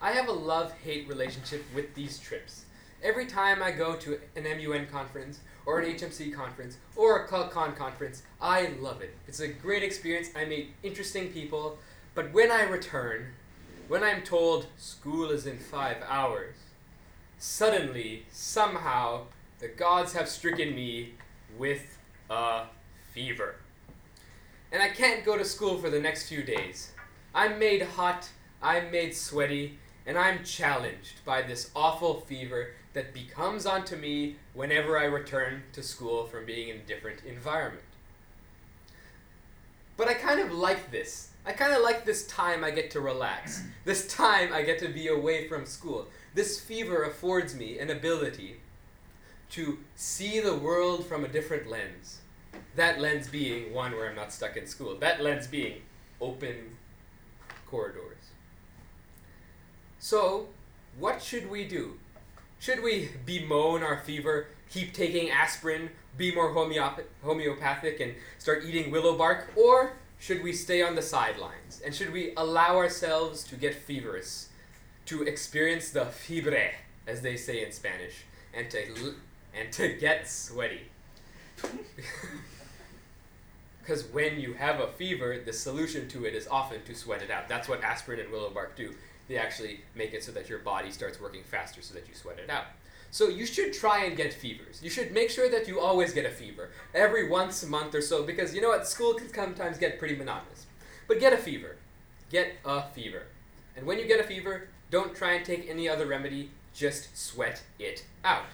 I have a love-hate relationship with these trips. Every time I go to an MUN conference, or an HMC conference, or a CultCon conference, I love it. It's a great experience, I meet interesting people, but when I return, when I'm told school is in 5 hours, suddenly, somehow, the gods have stricken me with a fever. And I can't go to school for the next few days. I'm made hot, I'm made sweaty, and I'm challenged by this awful fever that becomes onto me whenever I return to school from being in a different environment. But I kind of like this. I kind of like this time I get to relax. This time I get to be away from school. This fever affords me an ability to see the world from a different lens. That lens being one where I'm not stuck in school. That lens being open corridors. So, what should we do? Should we bemoan our fever, keep taking aspirin, be more homeopathic, and start eating willow bark? Or should we stay on the sidelines? And should we allow ourselves to get feverous, to experience the fibre, as they say in Spanish, and to get sweaty? Because when you have a fever, the solution to it is often to sweat it out. That's what aspirin and willow bark do. They actually make it so that your body starts working faster so that you sweat it out. So you should try and get fevers. You should make sure that you always get a fever, every once a month or so, because you know what, school can sometimes get pretty monotonous. But get a fever. Get a fever. And when you get a fever, don't try and take any other remedy, just sweat it out.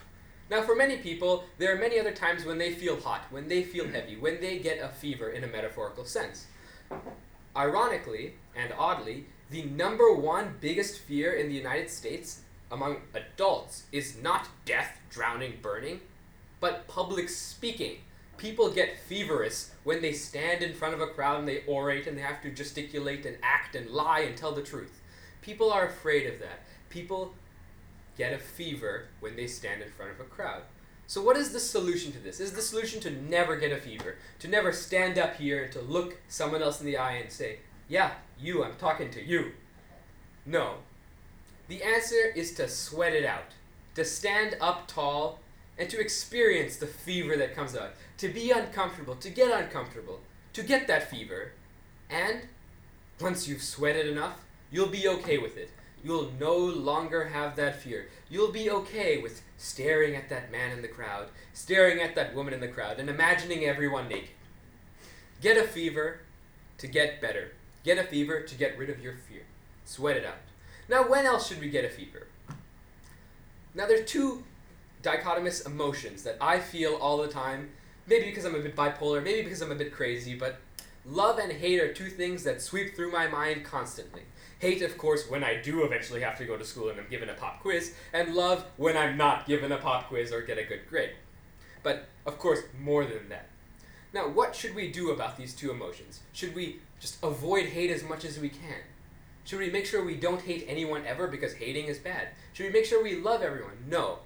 Now for many people, there are many other times when they feel hot, when they feel heavy, when they get a fever in a metaphorical sense. Ironically, and oddly, the number one biggest fear in the United States among adults is not death, drowning, burning, but public speaking. People get feverous when they stand in front of a crowd and they orate and they have to gesticulate and act and lie and tell the truth. People are afraid of that. People get a fever when they stand in front of a crowd. So what is the solution to this? Is the solution to never get a fever? To never stand up here and to look someone else in the eye and say, yeah, you, I'm talking to you. No. The answer is to sweat it out. To stand up tall and to experience the fever that comes out. To be uncomfortable, to get that fever. And once you've sweated enough, you'll be okay with it. You'll no longer have that fear. You'll be okay with staring at that man in the crowd, staring at that woman in the crowd, and imagining everyone naked. Get a fever to get better. Get a fever to get rid of your fear. Sweat it out. Now, when else should we get a fever? Now, there are two dichotomous emotions that I feel all the time, maybe because I'm a bit bipolar, maybe because I'm a bit crazy, but love and hate are two things that sweep through my mind constantly. Hate, of course, when I do eventually have to go to school and I'm given a pop quiz, and love when I'm not given a pop quiz or get a good grade. But, of course, more than that. Now, what should we do about these two emotions? Should we just avoid hate as much as we can? Should we make sure we don't hate anyone ever because hating is bad? Should we make sure we love everyone? No.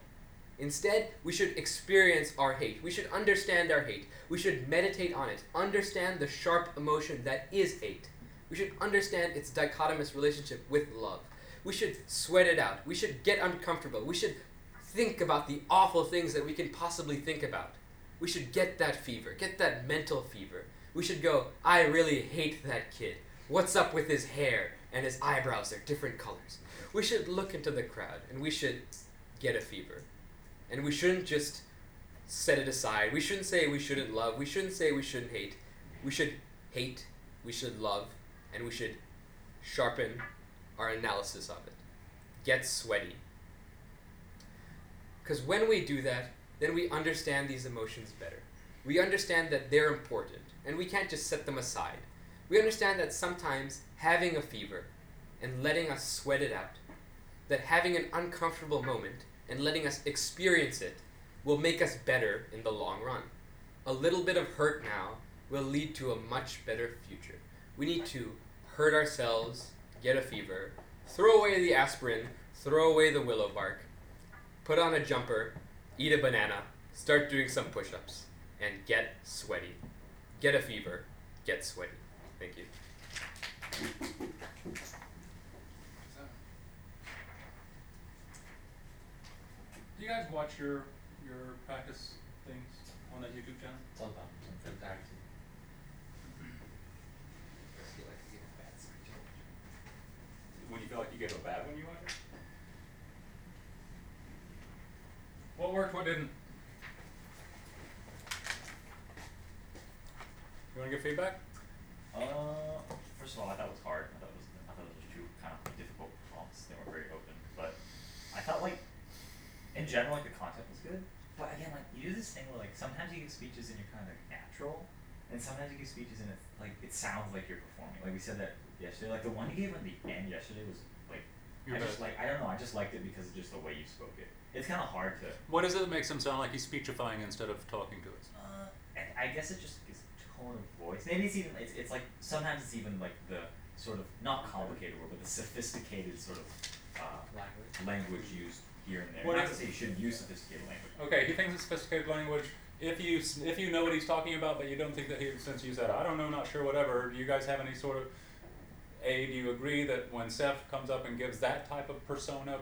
Instead, we should experience our hate. We should understand our hate. We should meditate on it. Understand the sharp emotion that is hate. We should understand its dichotomous relationship with love. We should sweat it out. We should get uncomfortable. We should think about the awful things that we can possibly think about. We should get that fever, get that mental fever. We should go, I really hate that kid. What's up with his hair and his eyebrows? They're different colors. We should look into the crowd and we should get a fever. And we shouldn't just set it aside. We shouldn't say we shouldn't love. We shouldn't say we shouldn't hate. We should hate. We should love. And we should sharpen our analysis of it. Get sweaty. Because when we do that, then we understand these emotions better. We understand that they're important, and we can't just set them aside. We understand that sometimes having a fever and letting us sweat it out, that having an uncomfortable moment and letting us experience it will make us better in the long run. A little bit of hurt now will lead to a much better future. We need to hurt ourselves get a fever, throw away the aspirin, throw away the willow bark, put on a jumper, eat a banana, start doing some push-ups, and get sweaty. Get a fever, get sweaty. Thank you. Do you guys watch your practice things on that YouTube channel? Sometimes. When you feel like you get a bad when you watch it? What worked, what didn't? You want to give feedback? First of all, I thought it was hard. I thought it was two kind of difficult prompts. They were very open, but I felt like, in general, like the content was good. But again, like you do this thing where like sometimes you give speeches and you're kind of natural, and sometimes you give speeches and it's like it sounds like you're performing. Like we said that yesterday. Like the one you gave at the end yesterday was like I don't know. I just liked it because of just the way you spoke it. It's kind of hard to. What is it that makes him sound like he's speechifying instead of talking to us? I guess it just is tone of voice. Maybe it's like sometimes it's even like the sort of not complicated word, but the sophisticated sort of language used here and there. What Not is to say you shouldn't use sophisticated language. Okay, he thinks it's sophisticated language. If you know what he's talking about, but you don't think that since you said I don't know, not sure, whatever. Do you guys have any sort of? Do you agree that when Saif comes up and gives that type of persona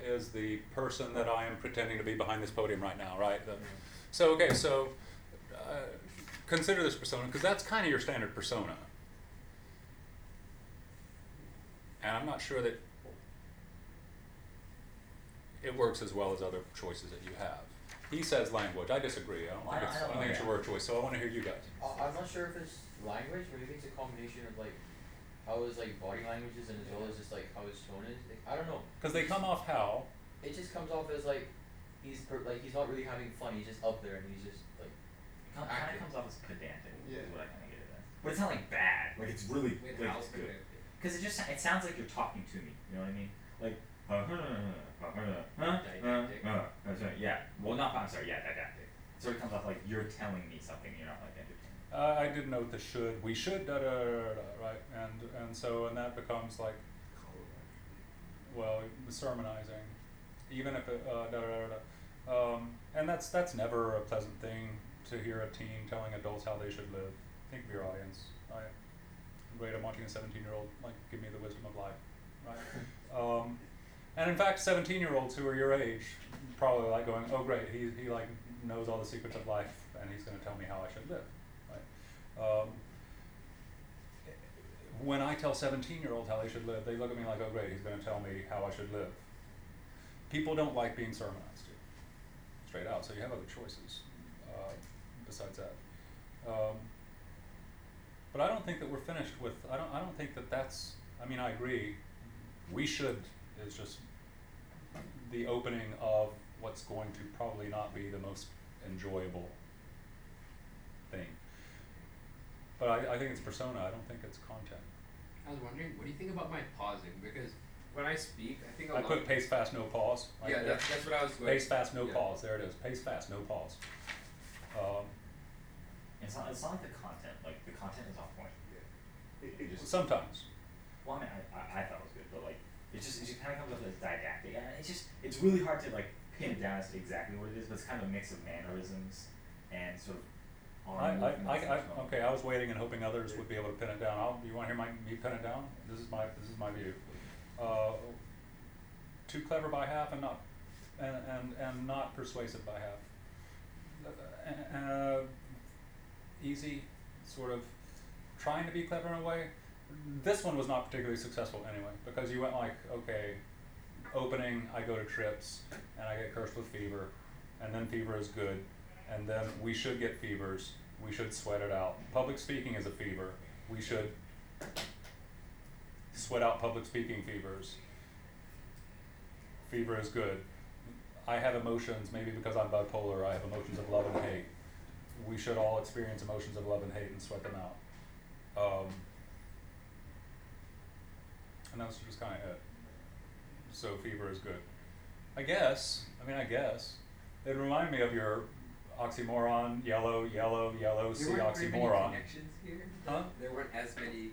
is the person that I am pretending to be behind this podium right now, right? So consider this persona, because that's kind of your standard persona. And I'm not sure that it works as well as other choices that you have. He says language. I disagree. I don't think it's your word choice, so I want to hear you guys. I'm not sure if it's language, or maybe it's a combination of like how his like body language is and as well as just like how his tone is. Like, I don't know. Because they come off how? It just comes off as like he's not really having fun. He's just up there and he's just like. It kind of comes off as pedantic. Yeah. Is what I kind of get it as. But it's not like bad. Like it's really like it's good. Because it sounds like you're talking to me. You know what I mean? Like. Yeah. Well, not. I'm sorry. Yeah, didactic. So it comes off like you're telling me something. You're not like entertaining. I did note the should. We should right, and that becomes like, well, sermonizing, even if it and that's never a pleasant thing to hear a teen telling adults how they should live. Think of your audience. Right? Great, I'm watching a 17-year-old like give me the wisdom of life. Right. And in fact, 17-year-olds who are your age probably like going, oh great, he like knows all the secrets of life and he's going to tell me how I should live. Right? When I tell 17-year-olds how they should live, they look at me like, oh great, he's going to tell me how I should live. People don't like being sermonized to, straight out, so you have other choices besides that. But I don't think that we're finished with, I don't think that that's, I mean, I agree, we should is just the opening of what's going to probably not be the most enjoyable thing. But I think it's persona, I don't think it's content. I was wondering, what do you think about my pausing? Because when I speak, I think I put pace fast, no pause. Right yeah, there. that's what I was going. Pace fast, no pause. There it is. Pace fast, no pause. It's not like the content. Like the content is on point. Yeah. It just sometimes. Well, I mean, I thought it was good, but like it just kind of comes up as didactic, and it's really hard to like pin it down as to exactly what it is. But it's kind of a mix of mannerisms and sort of. Okay, I was waiting and hoping others would be able to pin it down. You want to hear me pin it down? This is my view. Too clever by half and not persuasive by half. Easy, sort of trying to be clever in a way. This one was not particularly successful anyway, because you went like, okay, opening, I go to trips and I get cursed with fever, and then fever is good. And then we should get fevers. We should sweat it out. Public speaking is a fever. We should sweat out public speaking fevers. Fever is good. I have emotions, maybe because I'm bipolar, I have emotions of love and hate. We should all experience emotions of love and hate and sweat them out. And that's just kind of it. So fever is good. I guess. It reminded me of your oxymoron, yellow, see oxymoron. There weren't very many connections here. Huh? There weren't as many.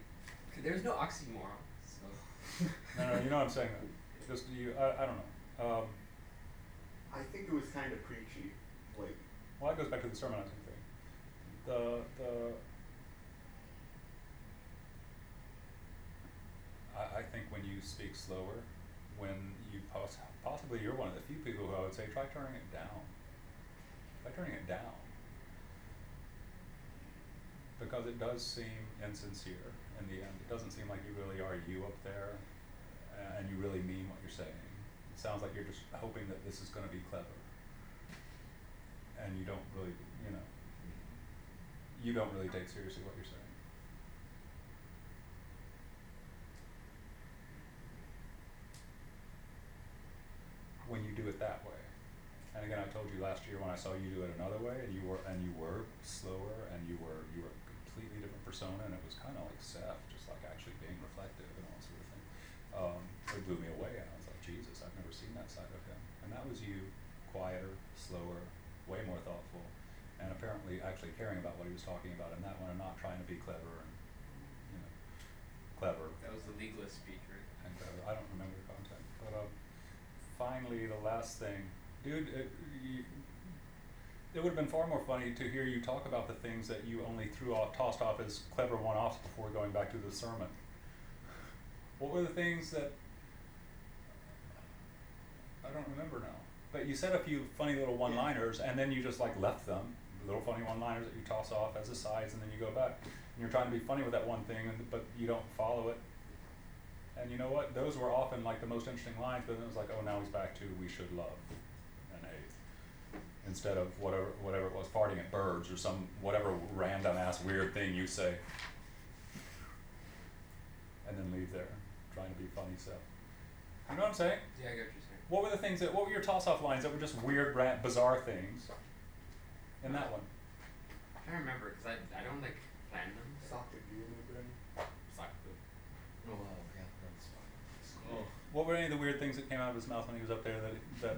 There was no oxymoron. So. No, you know what I'm saying though. Just you, I don't know. I think it was kind of preachy. Like, Well, that goes back to the sermonizing thing. I think when you speak slower, when you possibly you're one of the few people who I would say try turning it down. Try turning it down. Because it does seem insincere in the end. It doesn't seem like you really are you up there, and you really mean what you're saying. It sounds like you're just hoping that this is going to be clever, and you don't really, you don't really take seriously what you're saying. When you do it that way. And again, I told you last year when I saw you do it another way, and you were slower, and you were a completely different persona, and it was kind of like Saif, just like actually being reflective and all sort of thing. It blew me away, and I was like, Jesus, I've never seen that side of him. And that was you, quieter, slower, way more thoughtful, and apparently actually caring about what he was talking about in that one, and not trying to be clever and clever. That was the legalist speech, right? And I don't remember the content, but finally, the last thing, dude, it would have been far more funny to hear you talk about the things that you only tossed off as clever one-offs before going back to the sermon. What were the things that, I don't remember now, but you said a few funny little one-liners, and then you just like left them, little funny one-liners that you toss off as asides, and then you go back. And you're trying to be funny with that one thing, but you don't follow it. And you know what? Those were often like the most interesting lines, but then it was like, oh, now he's back to we should love and hate. Instead of whatever it was, farting at birds or some whatever random ass weird thing you say. And then leave there, trying to be funny stuff. You know what I'm saying? Yeah, I get what you're saying. What were your toss-off lines that were just weird, bizarre things in that one? I can't remember because I don't like plan them. Soccer game. Soccer. Oh wow, yeah, that's Oh. What were any of the weird things that came out of his mouth when he was up there that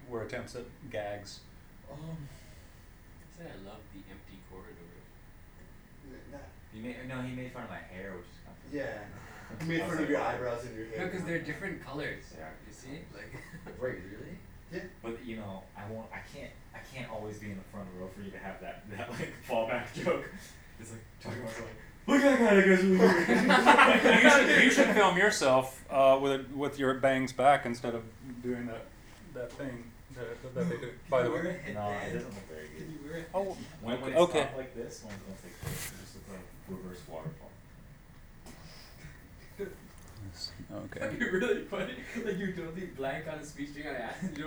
were attempts at gags? I'd say I love the empty corridors. He made fun of my hair, which is kind of Yeah. You made fun of your eyebrows and your hair. No, because they're different colors. Yeah. You see, like. Wait, really? Yeah. But I can't always be in the front row for you to have that like fallback joke. It's like talking about something. Look at that guy that goes weird. you should film yourself with your bangs back instead of doing that thing that they do. By the way, no, it doesn't look very good. Can you wear it? oh, When it's okay. not like this, when it's like this, it just looks like reverse waterfall. Okay. That'd be really funny. Like you totally blank on a speech thing I asked. You know